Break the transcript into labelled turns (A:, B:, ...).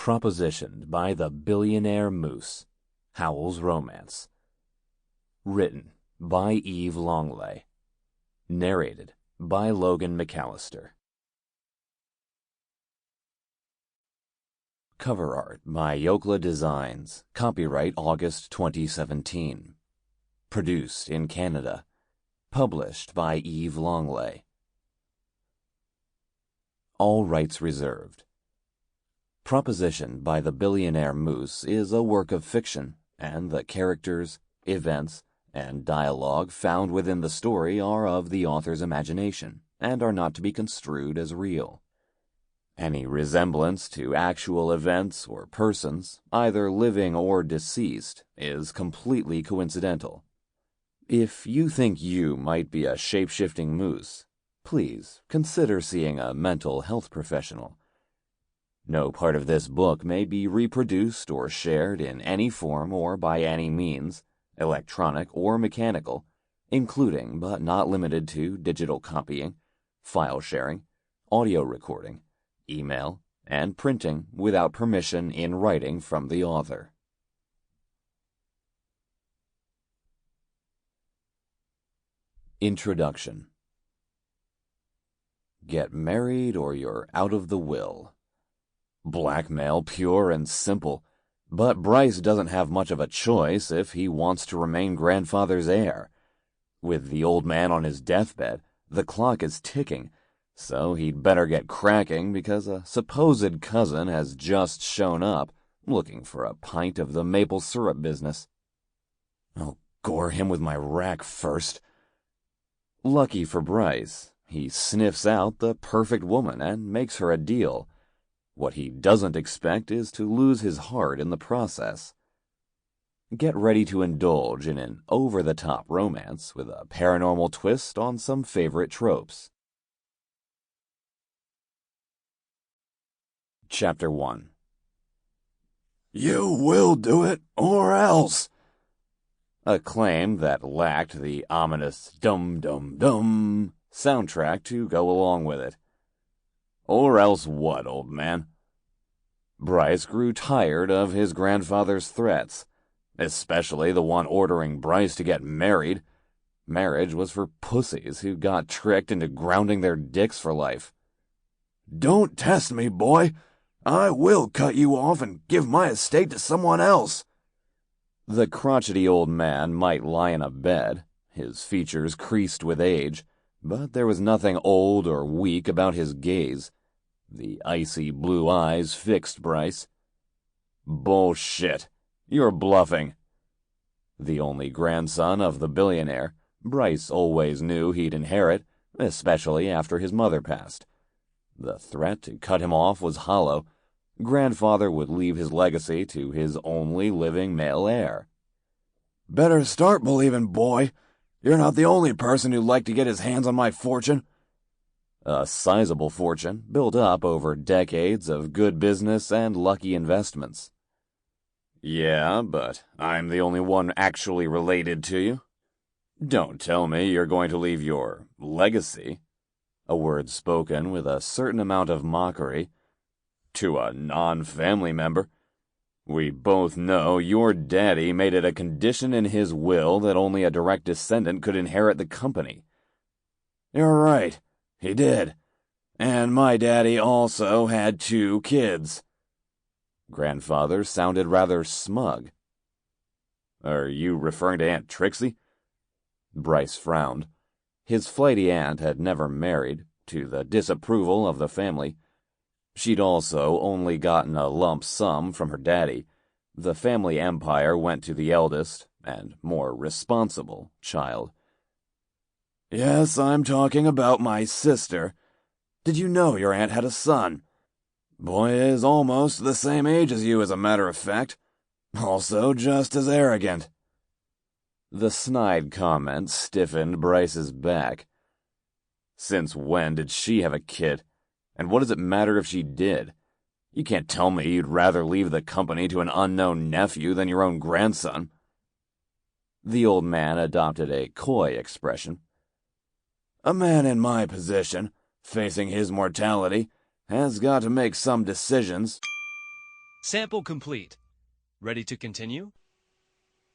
A: Propositioned by the Billionaire Moose, Howell's Romance. Written by Langlais. Narrated by Logan Mcallister. Cover art by Yokleh Designs. Copyright August 2017. Produced in Canada. Published by Langlais. All rights reserved. Propositioned by the Billionaire Moose is a work of fiction, and the characters, events, and dialogue found within the story are of the author's imagination and are not to be construed as real. Any resemblance to actual events or persons, either living or deceased, is completely coincidental. If you think you might be a shape-shifting moose, please consider seeing a mental health professional. No part of this book may be reproduced or shared in any form or by any means, electronic or mechanical, including but not limited to digital copying, file sharing, audio recording, email, and printing without permission in writing from the author. Introduction. Get married or you're out of the will. Blackmail, pure and simple, but Bryce doesn't have much of a choice if he wants to remain grandfather's heir. With the old man on his deathbed, the clock is ticking, so he'd better get cracking because a supposed cousin has just shown up, looking for a pint of the maple syrup business. I'll gore him with my rack first. Lucky for Bryce, he sniffs out the perfect woman and makes her a deal. What he doesn't expect is to lose his heart in the process. Get ready to indulge in an over-the-top romance with a paranormal twist on some favorite tropes. Chapter 1. You will do it, or else! A claim that lacked the ominous dum-dum-dum soundtrack to go along with it. Or else what, old man? Bryce grew tired of his grandfather's threats, especially the one ordering Bryce to get married. Marriage was for pussies who got tricked into grounding their dicks for life. Don't test me, boy. I will cut you off and give my estate to someone else. The crotchety old man might lie in a bed, his features creased with age, but there was nothing old or weak about his gaze. The icy blue eyes fixed Bryce. Bullshit. You're bluffing. The only grandson of the billionaire, Bryce always knew he'd inherit, especially after his mother passed. The threat to cut him off was hollow. Grandfather would leave his legacy to his only living male heir. Better start believing, boy. You're not the only person who'd like to get his hands on my fortune. A sizable fortune built up over decades of good business and lucky investments. Yeah, but I'm the only one actually related to you. Don't tell me you're going to leave your legacy, a word spoken with a certain amount of mockery, to a non-family member. We both know your daddy made it a condition in his will that only a direct descendant could inherit the company. You're right. He did. And my daddy also had 2 kids. Grandfather sounded rather smug. Are you referring to Aunt Trixie? Bryce frowned. His flighty aunt had never married, to the disapproval of the family. She'd also only gotten a lump sum from her daddy. The family empire went to the eldest, and more responsible, child. Yes, I'm talking about my sister. Did you know your aunt had a son? Boy is almost the same age as you, as a matter of fact. Also just as arrogant. The snide comment stiffened Bryce's back. Since when did she have a kid? And what does it matter if she did? You can't tell me you'd rather leave the company to an unknown nephew than your own grandson. The old man adopted a coy expression. A man in my position, facing his mortality, has got to make some decisions.
B: Sample complete. Ready to continue?